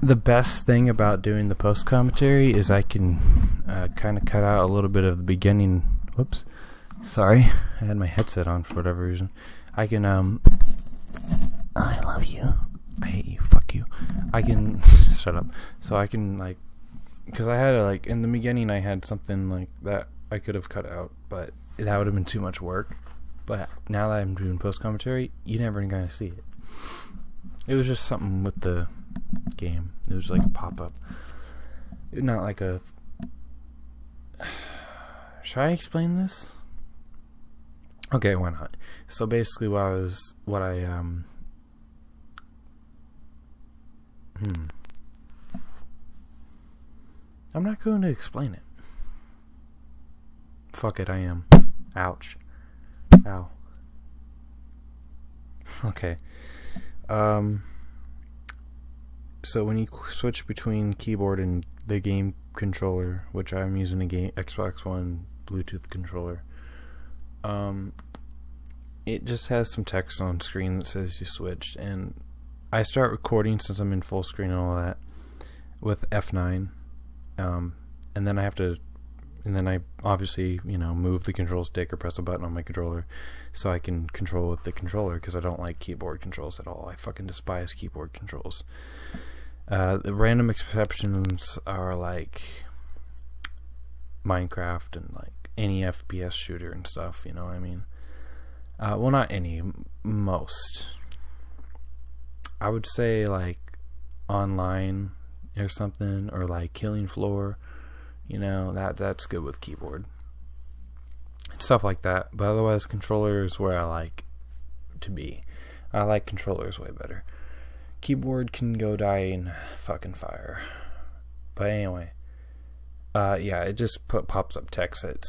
The best thing about doing the post commentary is I can kind of cut out a little bit of the beginning. Whoops. Sorry. I had my headset on for whatever reason. I can, I love you. I hate you. Fuck you. I can, shut up. So I can, like, because I had, in the beginning I had something like that I could have cut out, but that would have been too much work. But now that I'm doing post commentary, you never gonna see it. It was just something with the game. It was like a pop-up. Not like a... Should I explain this? Okay, why not? So basically I'm not going to explain it. Fuck it, I am. Ouch. Ow. Okay. So when you switch between keyboard and the game controller, which I'm using a Xbox One Bluetooth controller, it just has some text on screen that says you switched, and I start recording since I'm in full screen and all that with F9, and then I obviously, move the control stick or press a button on my controller so I can control with the controller, because I don't like keyboard controls at all. I fucking despise keyboard controls. The random exceptions are like Minecraft and like any FPS shooter and stuff, you know what I mean? Well, not any, most. I would say like online or something, or like Killing Floor. That's good with keyboard. Stuff like that. But otherwise, controller is where I like to be. I like controllers way better. Keyboard can go die in fucking fire. But anyway. It just pops up text that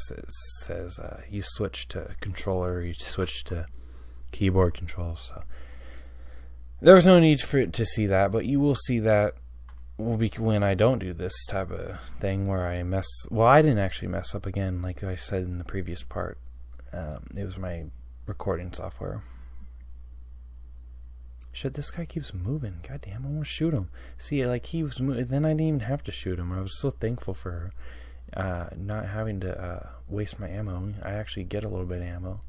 says you switch to controller, you switch to keyboard controls. So there was no need for it to see that, but you will see that when I don't do this type of thing where I mess... Well, I didn't actually mess up again, like I said in the previous part. It was my recording software. Shit, this guy keeps moving. Goddamn, I want to shoot him. See, like, he was moving. Then I didn't even have to shoot him. I was so thankful for not having to waste my ammo. I actually get a little bit of ammo.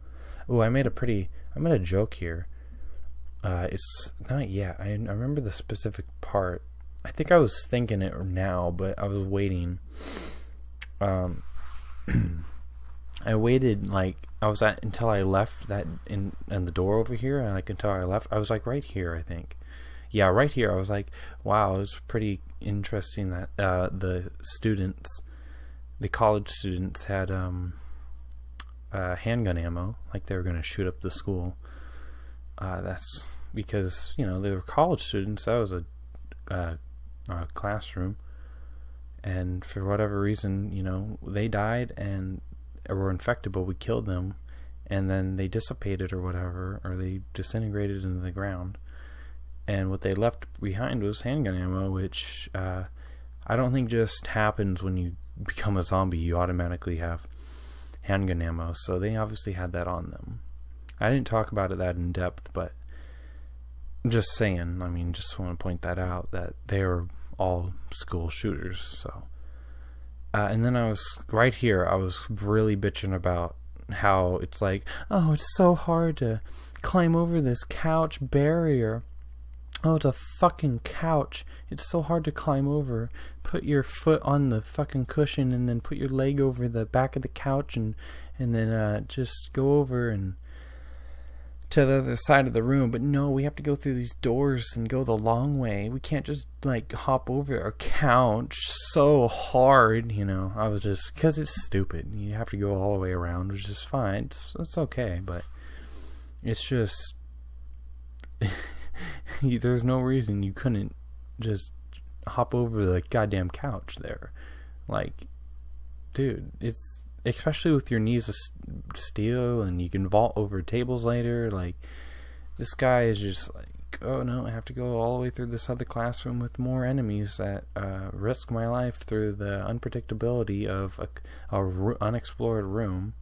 Oh, I made a joke here. It's not yet. I remember the specific part. I think I was thinking it now, but I was waiting. I waited until I left that in the door over here, and until I left, I was like right here, I think. Yeah, right here. I was like, wow, it was pretty interesting that the college students had handgun ammo, like they were going to shoot up the school. That's because they were college students. That was a classroom, and for whatever reason, they died and were infected, but we killed them, and then they dissipated or whatever, or they disintegrated into the ground, and what they left behind was handgun ammo, which I don't think just happens when you become a zombie. You automatically have handgun ammo, so they obviously had that on them. I didn't talk about it that in depth, but I'm just saying, just want to point that out, that they were all school shooters. So and then I was right here, I was really bitching about how it's like, oh, it's so hard to climb over this couch barrier. Oh, it's a fucking couch. It's so hard to climb over. Put your foot on the fucking cushion and then put your leg over the back of the couch and then just go over and to the other side of the room. But no, we have to go through these doors and go the long way. We can't just hop over our couch. So hard, I was just, because it's stupid. You have to go all the way around, which is fine. It's okay, but it's just there's no reason you couldn't just hop over the goddamn couch there. Like, dude, it's, especially with your knees of steel, and you can vault over tables later. Like, this guy is just like, oh no, I have to go all the way through this other classroom with more enemies that risk my life through the unpredictability of a unexplored room.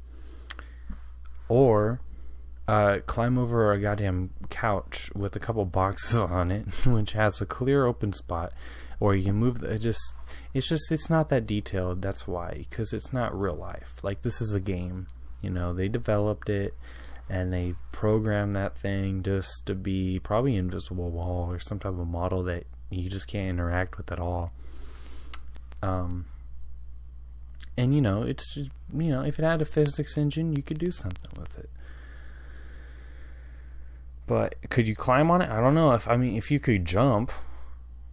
Or climb over a goddamn couch with a couple boxes on it, which has a clear open spot, or you can move it's not that detailed. That's why, because it's not real life. Like, this is a game, you know. They developed it and they programmed that thing just to be probably invisible wall or some type of model that you just can't interact with at all. And you know, it's just, you know, if it had a physics engine, you could do something with it. But could you climb on it? I don't know. If you could jump,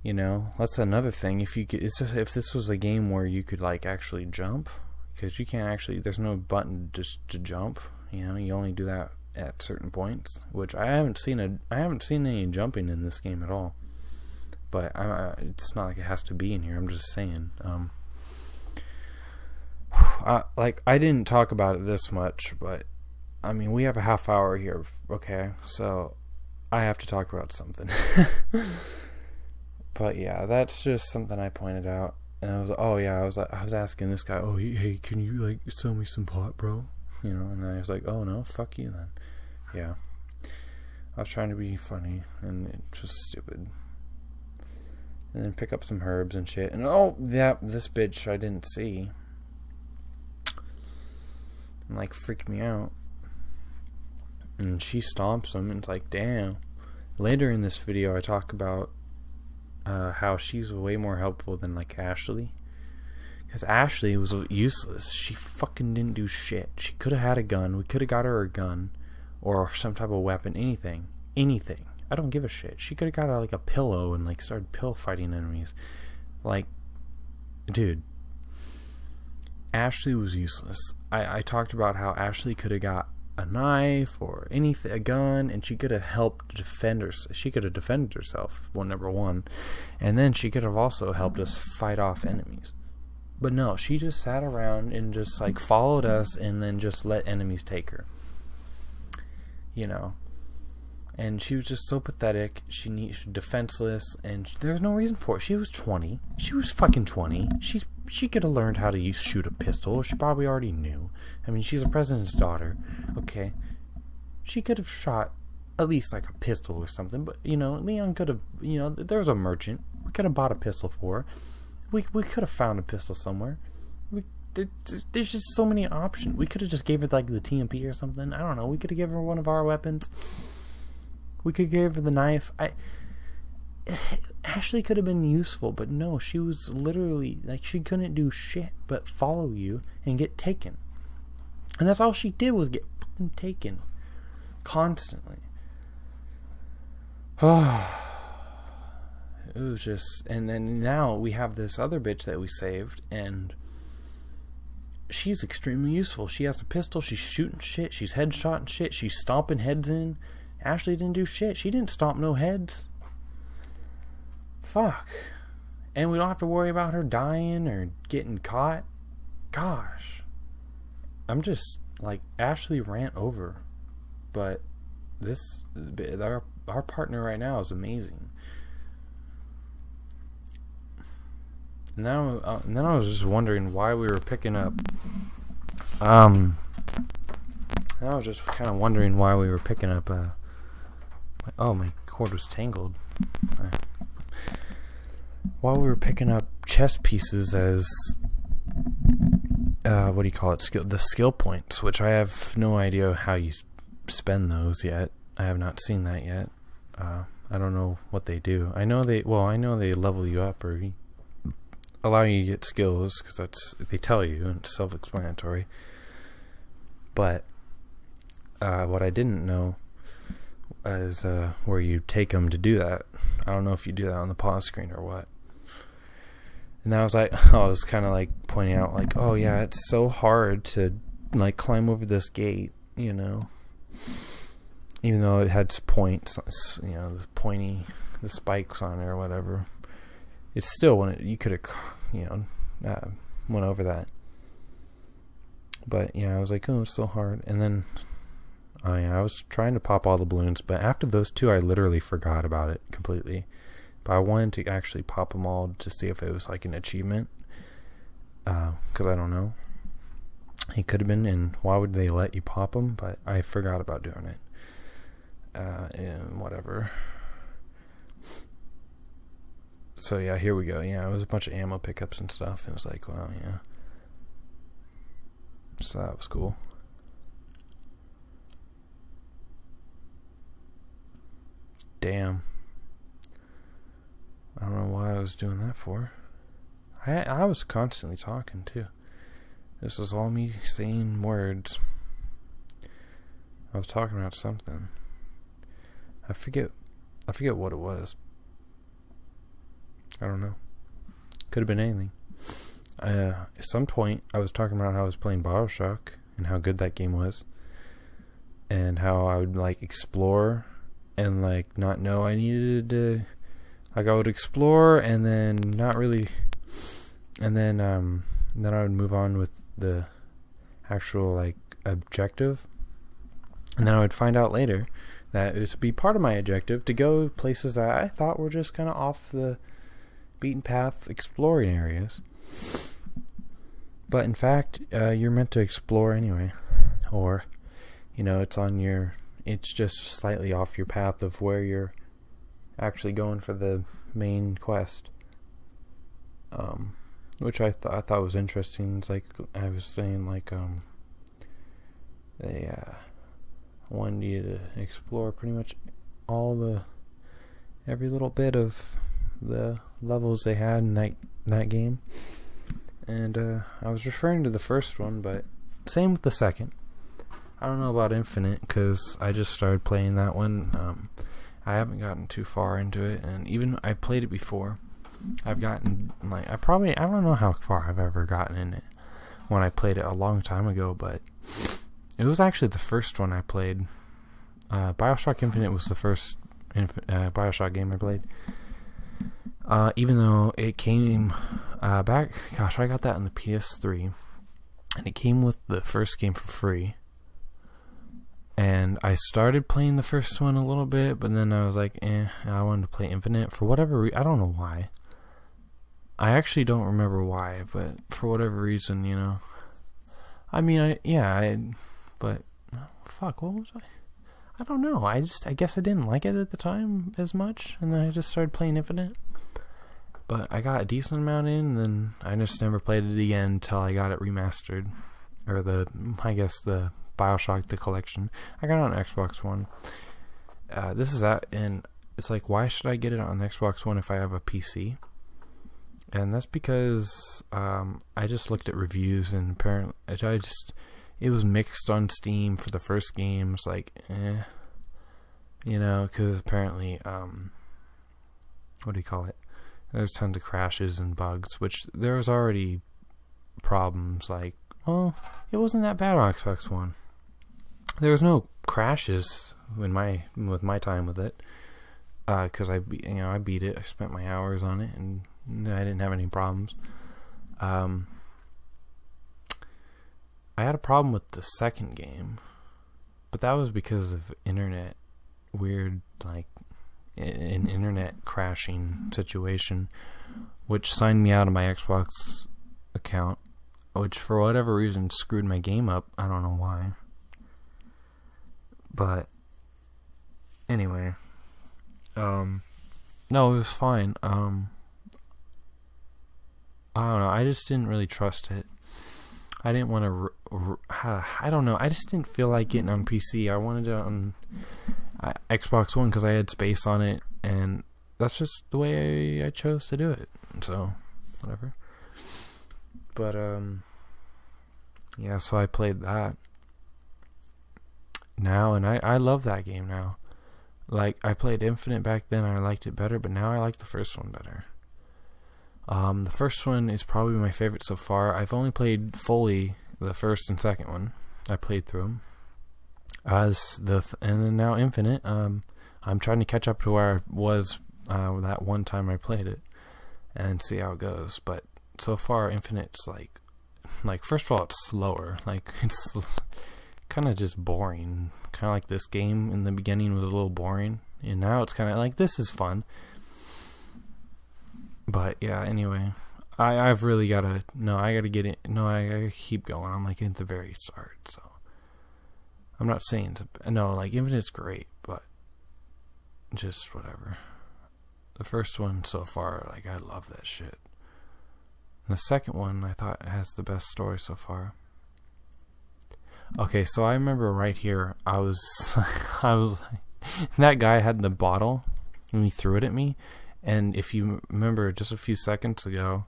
you know, that's another thing. If if this was a game where you could like actually jump, because you can't actually. There's no button just to jump. You know, you only do that at certain points. Which I haven't seen any jumping in this game at all. But it's not like it has to be in here. I'm just saying. I didn't talk about it this much, but I mean, we have a half hour here, okay? So I have to talk about something. But yeah, that's just something I pointed out. And I was asking this guy, oh, hey, can you like sell me some pot, bro? You know, and I was like, oh no, fuck you then. Yeah, I was trying to be funny, and it's just stupid. And then pick up some herbs and shit. And oh, yeah, this bitch I didn't see. And like freaked me out. And she stomps him, and it's like, damn. Later in this video, I talk about how she's way more helpful than like Ashley. Because Ashley was useless. She fucking didn't do shit. She could have had a gun. We could have got her a gun. Or some type of weapon. Anything. Anything. I don't give a shit. She could have got like a pillow and like started pill fighting enemies. Like, dude. Ashley was useless. I talked about how Ashley could have got a knife or anything, a gun, and she could have helped defend her. She could have defended herself, number one, and then she could have also helped us fight off enemies. But no, she just sat around and just like followed us, and then just let enemies take her. You know, and she was just so pathetic. She was defenseless, and there was no reason for it. She was 20. She was fucking 20. She could have learned how to shoot a pistol. She probably already knew. I mean, she's a president's daughter. Okay. She could have shot at least like a pistol or something. But, you know, Leon could have, you know, there was a merchant. We could have bought a pistol for her. We could have found a pistol somewhere. There's just so many options. We could have just gave her like the TMP or something. I don't know. We could have given her one of our weapons. We could give her the knife. Ashley could have been useful, but no, she was literally like, she couldn't do shit but follow you and get taken. And that's all she did, was get fucking taken constantly. It was just, and then now we have this other bitch that we saved, and she's extremely useful. She has a pistol, she's shooting shit, she's headshotting shit, she's stomping heads in. Ashley didn't do shit. She didn't stomp no heads. Fuck. And we don't have to worry about her dying or getting caught. Gosh. I'm just like, Ashley ran over. But our partner right now is amazing. And then I was just wondering why we were picking up. And I was just kind of wondering why we were picking up. Oh, my cord was tangled. While we were picking up chess pieces as what do you call it? The skill points, which I have no idea how you spend those yet. I have not seen that yet. I don't know what they do. I know they level you up or allow you to get skills, because they tell you, and it's self-explanatory. But what I didn't know is where you take them to do that. I don't know if you do that on the pause screen or what. And I was kind of like pointing out, like, oh yeah, it's so hard to like climb over this gate, you know, even though it had points, you know, the spikes on it or whatever. It's still, you could have, you know, went over that. But yeah, I was like, oh, it's so hard. And then I was trying to pop all the balloons, but after those two, I literally forgot about it completely. But I wanted to actually pop them all to see if it was like an achievement, because I don't know. He could have been, and why would they let you pop him? But I forgot about doing it. And whatever. So yeah, here we go. Yeah, it was a bunch of ammo pickups and stuff. It was like, wow, yeah. So that was cool. Damn. I don't know why I was doing that for. I was constantly talking too. This was all me saying words. I was talking about something. I forget what it was. I don't know. Could have been anything. At some point, I was talking about how I was playing BioShock and how good that game was, and how I would like explore and like not know I needed to. Like I would explore and then not really, and then I would move on with the actual like objective, and then I would find out later that it would be part of my objective to go places that I thought were just kind of off the beaten path, exploring areas. But in fact, you're meant to explore anyway, or it's just slightly off your path of where you're actually going for the main quest, which I thought was interesting. It's like I was saying, like they wanted you to explore pretty much every little bit of the levels they had in that game, and I was referring to the first one, but same with the second. I don't know about Infinite because I just started playing that one. I haven't gotten too far into it, and even I played it before. I've gotten like I don't know how far I've ever gotten in it when I played it a long time ago, but it was actually the first one I played. BioShock Infinite was the first BioShock game I played. Even though it came back, gosh, I got that on the PS3, and it came with the first game for free. And I started playing the first one a little bit, but then I was like, I wanted to play Infinite for whatever reason. I don't know why. I actually don't remember why, but for whatever reason, I mean, but fuck, what was I? I don't know. I guess I didn't like it at the time as much, and then I just started playing Infinite. But I got a decent amount in, and then I just never played it again until I got it remastered, or the BioShock the collection. I got it on Xbox One. This is that, and it's like, why should I get it on Xbox One if I have a PC? And that's because I just looked at reviews, and apparently it was mixed on Steam for the first game. It's like, because apparently, what do you call it? There's tons of crashes and bugs, which there was already problems. Like, well, it wasn't that bad on Xbox One. There was no crashes with my time with it, because I beat it. I spent my hours on it, and I didn't have any problems. I had a problem with the second game, but that was because of internet weird, like an internet crashing situation, which signed me out of my Xbox account, which for whatever reason screwed my game up. I don't know why. But anyway, no, it was fine. I don't know. I just didn't really trust it. I didn't want to. I don't know. I just didn't feel like getting on PC. I wanted it on Xbox One because I had space on it, and that's just the way I chose to do it. So, whatever. But yeah. So I played that now, and I love that game now. Like, I played Infinite back then, I liked it better, but now I like the first one better. The first one is probably my favorite so far. I've only played fully the first and second one. I played through them. And then now Infinite. I'm trying to catch up to where I was that one time I played it, and see how it goes. But so far, Infinite's like first of all, it's slower. Like, it's kind of just boring. Kind of like this game in the beginning was a little boring, and now it's kind of like, this is fun. But yeah, anyway, I've really gotta, no, I gotta get it, no, I gotta keep going. I'm like at the very start, so. I'm not saying, no, like Infinite's great, but just whatever. The first one so far, like, I love that shit. And the second one, I thought, has the best story so far. Okay, so I remember right here, I was like, that guy had the bottle, and he threw it at me, and if you remember just a few seconds ago,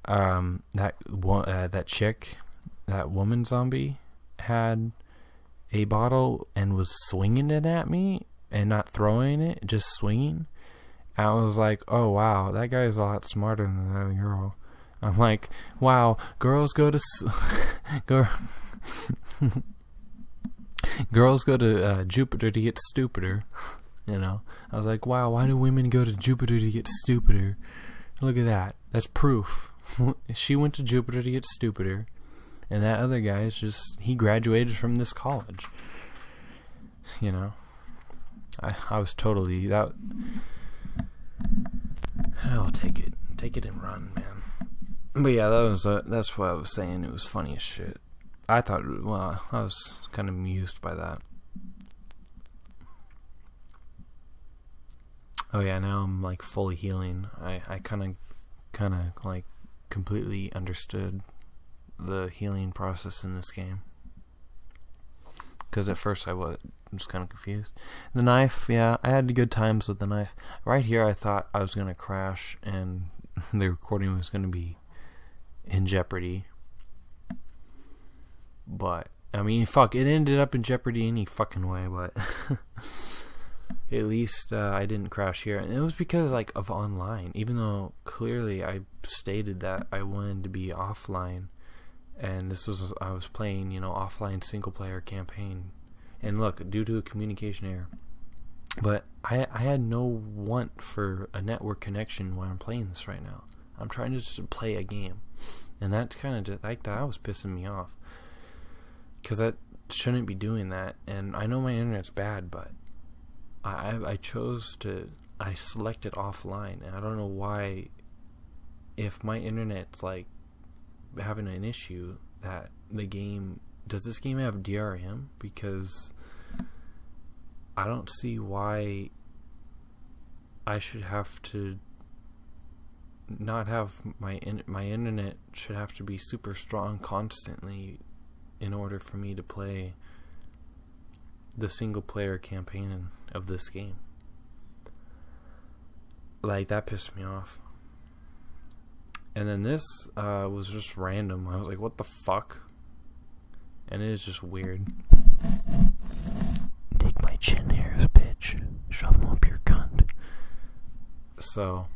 that chick, that woman zombie, had a bottle and was swinging it at me, and not throwing it, just swinging. And I was like, oh wow, that guy's a lot smarter than that girl. I'm like, wow, girls go to girls go to Jupiter to get stupider. You know, I was like, wow, why do women go to Jupiter to get stupider? Look at that. That's proof. She went to Jupiter to get stupider, and that other guy is just, he graduated from this college. You know, I was totally that. I'll take it and run, man. But yeah, that's what I was saying. It was funny as shit. I thought, well, I was kind of amused by that. Oh yeah, now I'm like fully healing. I kind of like completely understood the healing process in this game. Because at first I was kind of confused. The knife, yeah, I had good times with the knife. Right here I thought I was going to crash and the recording was going to be in jeopardy. But, I mean, fuck, it ended up in jeopardy any fucking way, but at least I didn't crash here. And it was because, like, of online. Even though clearly I stated that I wanted to be offline. And this was, I was playing, you know, offline single player campaign. And look, due to a communication error. But I had no want for a network connection while I'm playing this right now. I'm trying to just play a game. And that's kind of just, like, that was pissing me off. Because that shouldn't be doing that. And I know my internet's bad, but I chose to, I selected offline. And I don't know why, if my internet's, like, having an issue, that the game, does this game have DRM? Because I don't see why I should have to not have my internet should have to be super strong constantly in order for me to play the single player campaign of this game. Like, that pissed me off. And then this was just random. I was like, what the fuck? And it is just weird. Take my chin hairs, bitch. Shove them up your cunt. So,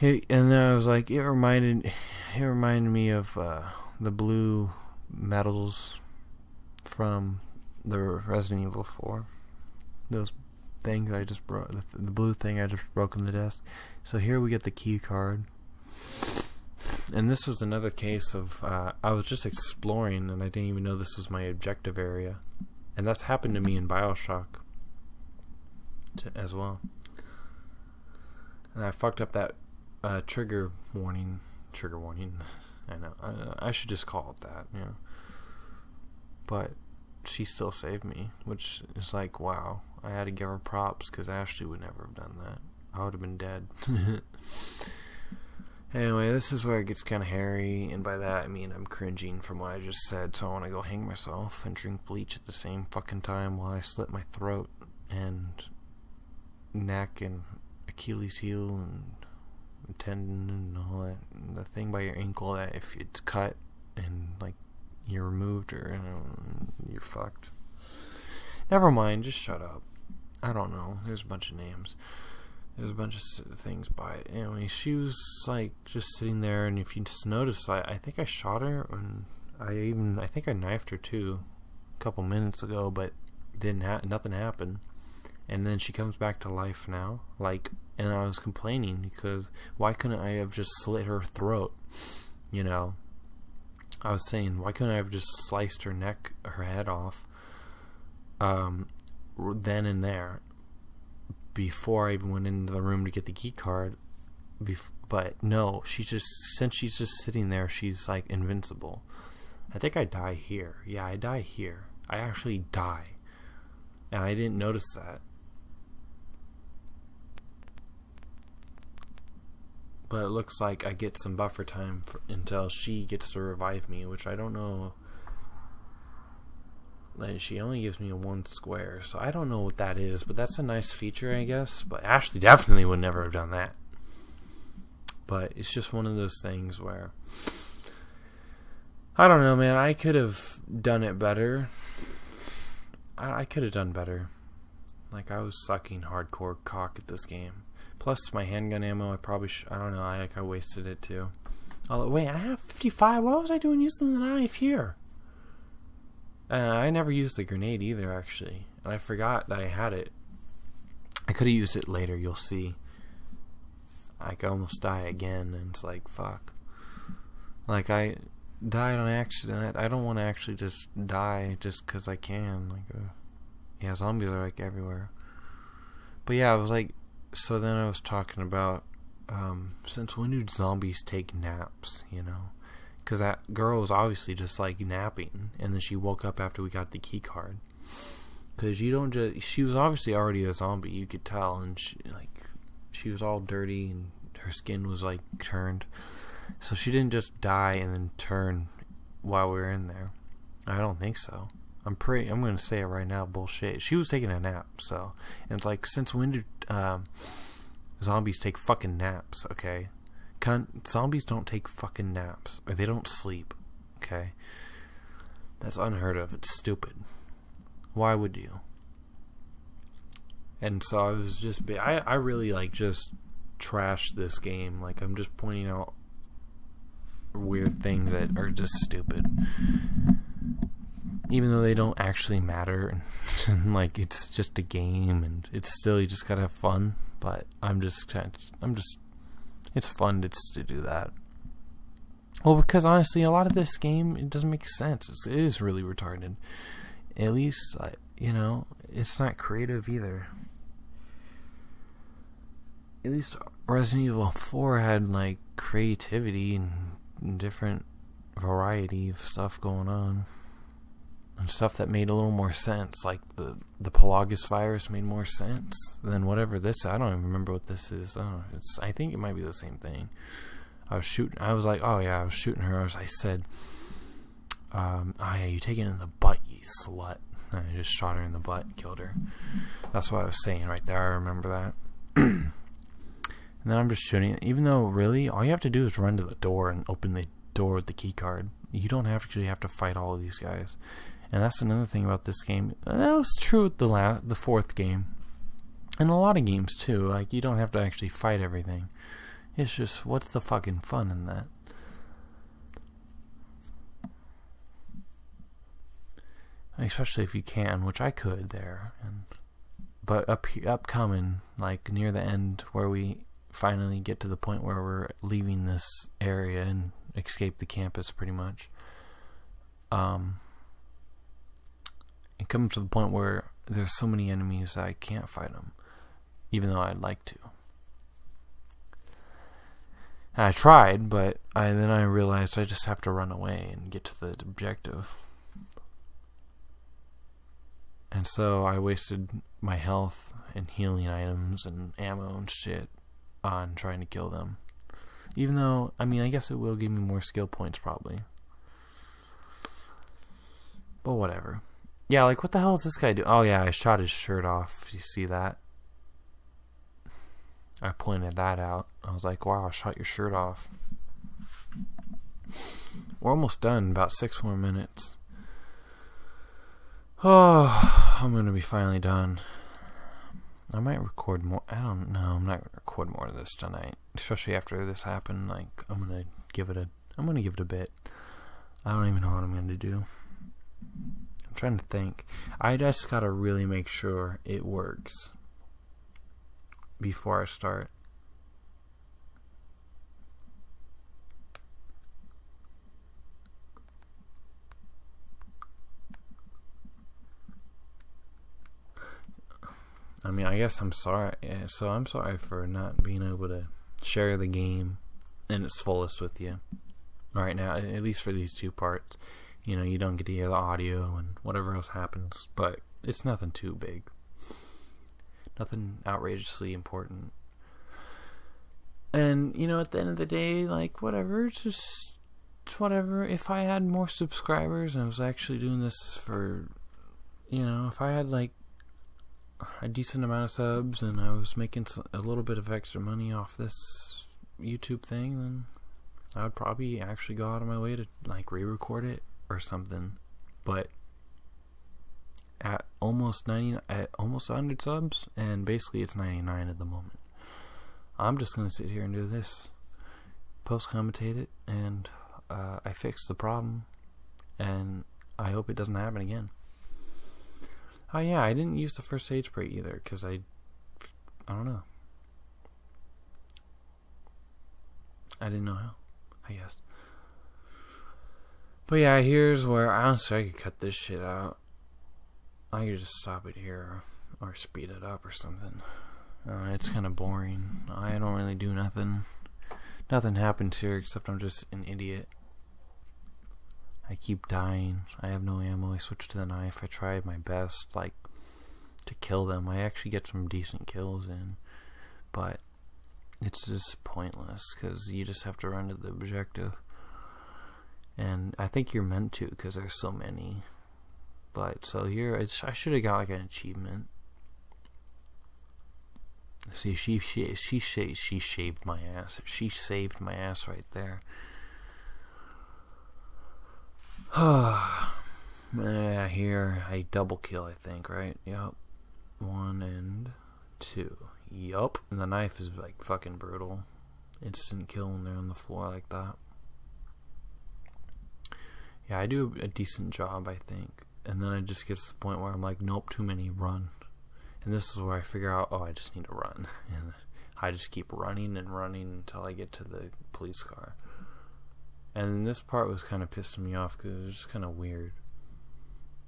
and then I was like, it reminded me of the blue metals from the Resident Evil 4. Those things I just broke, the blue thing I just broke in the desk. So here we get the key card. And this was another case of, I was just exploring and I didn't even know this was my objective area. And that's happened to me in BioShock as well. And I fucked up that trigger warning. I know. I should just call it that, you know. But she still saved me, which is like, wow. I had to give her props because Ashley would never have done that. I would have been dead. Anyway, this is where it gets kind of hairy, and by that I mean I'm cringing from what I just said, so I want to go hang myself and drink bleach at the same fucking time while I slit my throat and neck and Achilles heel and tendon and all that. And the thing by your ankle that if it's cut and like you're removed or you're fucked. Never mind, just shut up. I don't know. There's a bunch of names. There's a bunch of things by it. Anyway, she was like just sitting there, and if you just notice, I think I shot her, and I think I knifed her too, a couple minutes ago, but nothing happened. And then she comes back to life now, like, and I was complaining because why couldn't I have just slit her throat? You know, I was saying why couldn't I have just sliced her neck, her head off, then and there, before I even went into the room to get the key card, But no, since she's just sitting there, she's like invincible. I think I die here. Yeah, I die here. I actually die. And I didn't notice that. But it looks like I get some buffer time until she gets to revive me, which I don't know. Like, she only gives me a 1 square, so I don't know what that is, but that's a nice feature, I guess. But Ashley definitely would never have done that. But it's just one of those things where, I don't know, man. I could have done it better. I could have done better. Like, I was sucking hardcore cock at this game. Plus, my handgun ammo, I probably I don't know, I wasted it too. Oh, wait, I have 55? What was I doing using the knife here? I never used the grenade either, actually. And I forgot that I had it. I could have used it later, you'll see. I could almost die again, and it's like, fuck. Like, I died on accident. I don't want to actually just die just because I can. Like, yeah, zombies are, like, everywhere. But yeah, I was like, so then I was talking about, since when do zombies take naps, you know? Because that girl was obviously just, like, napping, and then she woke up after we got the key card. Because you don't just, she was obviously already a zombie, you could tell, and she was all dirty, and her skin was, like, turned. So she didn't just die and then turn while we were in there. I don't think so. I'm going to say it right now, bullshit. She was taking a nap, so. And it's like, since when do zombies take fucking naps, okay? Zombies don't take fucking naps. Or they don't sleep, okay? That's unheard of. It's stupid. Why would you? And so I was just... I really, like, just trashed this game. Like, I'm just pointing out weird things that are just stupid. Even though they don't actually matter, and like, it's just a game, and it's still, you just gotta have fun. But it's fun to do that. Well, because honestly, a lot of this game, it doesn't make sense. It is really retarded. At least, you know, it's not creative either. At least Resident Evil 4 had, like, creativity and different variety of stuff going on. And stuff that made a little more sense, like the Pelagus virus made more sense than whatever this. I don't even remember what this is. I think it might be the same thing. I was shooting her. I said, "Oh yeah, you take it in the butt, you slut." And I just shot her in the butt and killed her. That's what I was saying right there. I remember that. And then I'm just shooting. Even though, really, all you have to do is run to the door and open the door with the key card. You don't actually have to fight all of these guys. And that's another thing about this game. That was true with the fourth game. And a lot of games, too. Like, you don't have to actually fight everything. It's just, what's the fucking fun in that? Especially if you can, which I could there. But upcoming, like, near the end, where we finally get to the point where we're leaving this area and escape the campus, pretty much. It comes to the point where there's so many enemies that I can't fight them, even though I'd like to. And I tried, but then I realized I just have to run away and get to the objective. And so I wasted my health and healing items and ammo and shit on trying to kill them. Even though, I mean, I guess it will give me more skill points probably. But whatever. Yeah, like, what the hell is this guy doing? Oh yeah, I shot his shirt off. You see that? I pointed that out. I was like, wow, I shot your shirt off. We're almost done. About 6 more minutes. Oh, I'm going to be finally done. I might record more. I don't know. I'm not going to record more of this tonight. Especially after this happened. Like, I'm going to give it a bit. I don't even know what I'm going to do. I'm trying to think. I just got to really make sure it works before I start. I mean, I guess I'm sorry. So I'm sorry for not being able to share the game in its fullest with you. Right now, at least for these 2 parts. You know, you don't get to hear the audio and whatever else happens, but it's nothing too big. Nothing outrageously important. And, you know, at the end of the day, like, whatever, it's just whatever. If I had more subscribers and I was actually doing this for, you know, if I had, like, a decent amount of subs and I was making a little bit of extra money off this YouTube thing, then I would probably actually go out of my way to, like, re-record it or something. But at almost 100 subs, and basically it's 99 at the moment, I'm just gonna sit here and do this, post-commentate it, and I fixed the problem, and I hope it doesn't happen again. Oh yeah, I didn't use the first aid spray either, because I don't know. I didn't know how, I guess. But yeah, here's where, honestly, I could cut this shit out. I could just stop it here, or speed it up or something. It's kind of boring. I don't really do nothing. Nothing happens here except I'm just an idiot. I keep dying. I have no ammo. I switch to the knife. I try my best, like, to kill them. I actually get some decent kills in, but it's just pointless because you just have to run to the objective. And I think you're meant to because there's so many. But so here, I should have got like an achievement. See, she shaved my ass. She saved my ass right there. Yeah, here I double kill, I think, right? Yup. 1 and 2. Yup. And the knife is like fucking brutal. Instant kill when they're on the floor like that. Yeah, I do a decent job, I think. And then it just gets to the point where I'm like, nope, too many, run. And this is where I figure out, oh, I just need to run. And I just keep running and running until I get to the police car. And this part was kind of pissing me off because it was just kind of weird.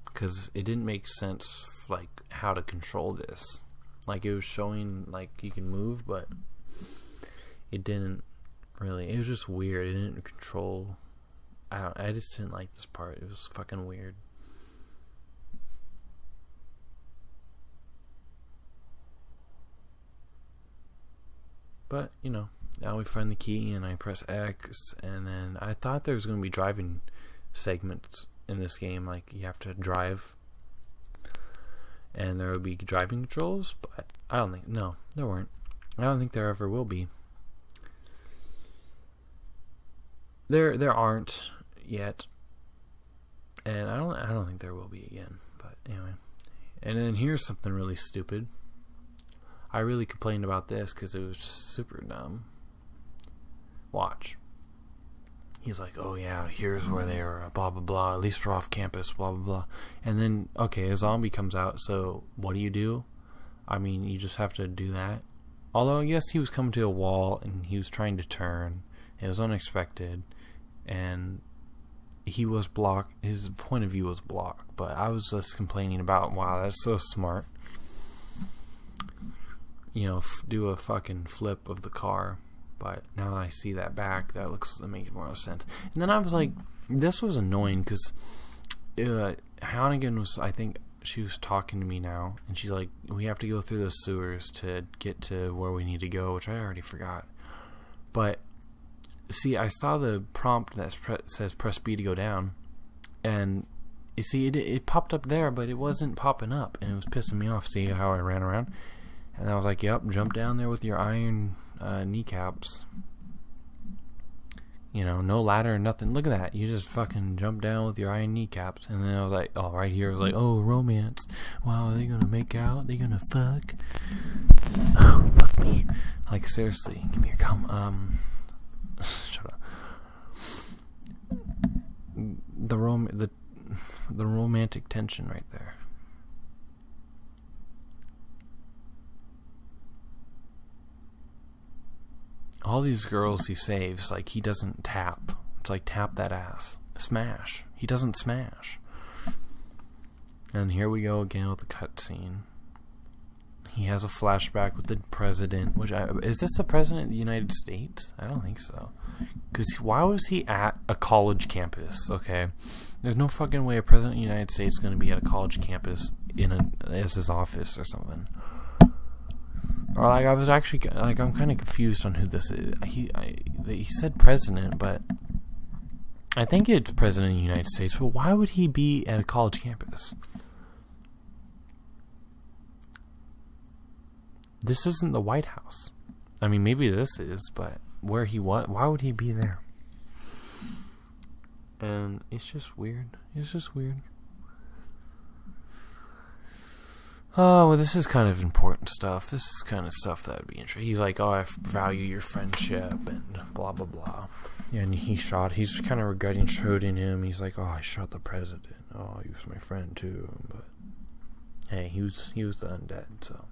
Because it didn't make sense, like, how to control this. Like, it was showing, like, you can move, but it didn't really. It was just weird. It didn't control. I just didn't like this part. It was fucking weird. But, you know, now we find the key and I press X, and then I thought there was going to be driving segments in this game, like you have to drive and there would be driving controls, but I don't think, no, there weren't. I don't think there ever will be. There aren't yet, and I don't think there will be again, but anyway. And then here's something really stupid. I really complained about this because it was super dumb. Watch. He's like, oh yeah, here's where they are, blah blah blah, at least we're off campus, blah blah blah. And then, okay, a zombie comes out, so what do? I mean, you just have to do that. Although, yes, he was coming to a wall and he was trying to turn. It was unexpected. And he was blocked, his point of view was blocked. But I was just complaining about, wow, that's so smart. You know, do a fucking flip of the car. But now I see that back, that makes more sense. And then I was like, this was annoying because Hannigan was, I think she was talking to me now, and she's like, we have to go through those sewers to get to where we need to go, which I already forgot. But see, I saw the prompt that says press B to go down, and you see, it popped up there, but it wasn't popping up, and it was pissing me off. See how I ran around? And I was like, yep, jump down there with your iron kneecaps. You know, no ladder or nothing. Look at that. You just fucking jump down with your iron kneecaps. And then I was like, oh, right here, I was like, oh, romance. Wow, are they gonna make out? They gonna fuck? Oh, fuck me. Like, seriously, give me your cum. Shut up. The romantic tension right there. All these girls he saves, like, he doesn't tap. It's like, tap that ass. Smash. He doesn't smash. And here we go again with the cutscene. He has a flashback with the president. Is this the president of the United States? I don't think so. Because why was he at a college campus? Okay, there's no fucking way a president of the United States is going to be at a college campus as his office or something. Or like I was actually like I'm kind of confused on who this is. He said president, but I think it's president of the United States. But why would he be at a college campus? This isn't the White House. I mean, maybe this is, but why would he be there? And it's just weird. It's just weird. Oh, well, this is kind of important stuff. This is kind of stuff that would be interesting. He's like, oh, I value your friendship and blah, blah, blah. Yeah, and he's kind of regretting shooting him. He's like, oh, I shot the president. Oh, he was my friend too. But hey, he was the undead, so.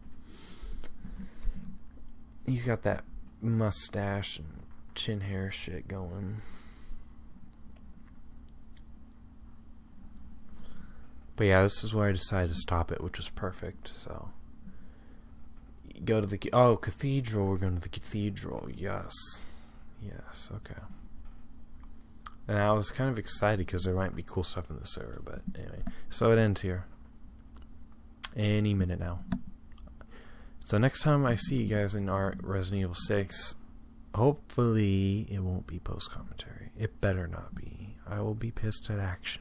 He's got that mustache and chin hair shit going. But yeah, this is where I decided to stop it, which was perfect. So, go to the cathedral. We're going to the cathedral. Yes, okay. And I was kind of excited because there might be cool stuff in the server. But anyway, so it ends here. Any minute now. So next time I see you guys in our Resident Evil 6, hopefully it won't be post commentary. It better not be. I will be pissed at action.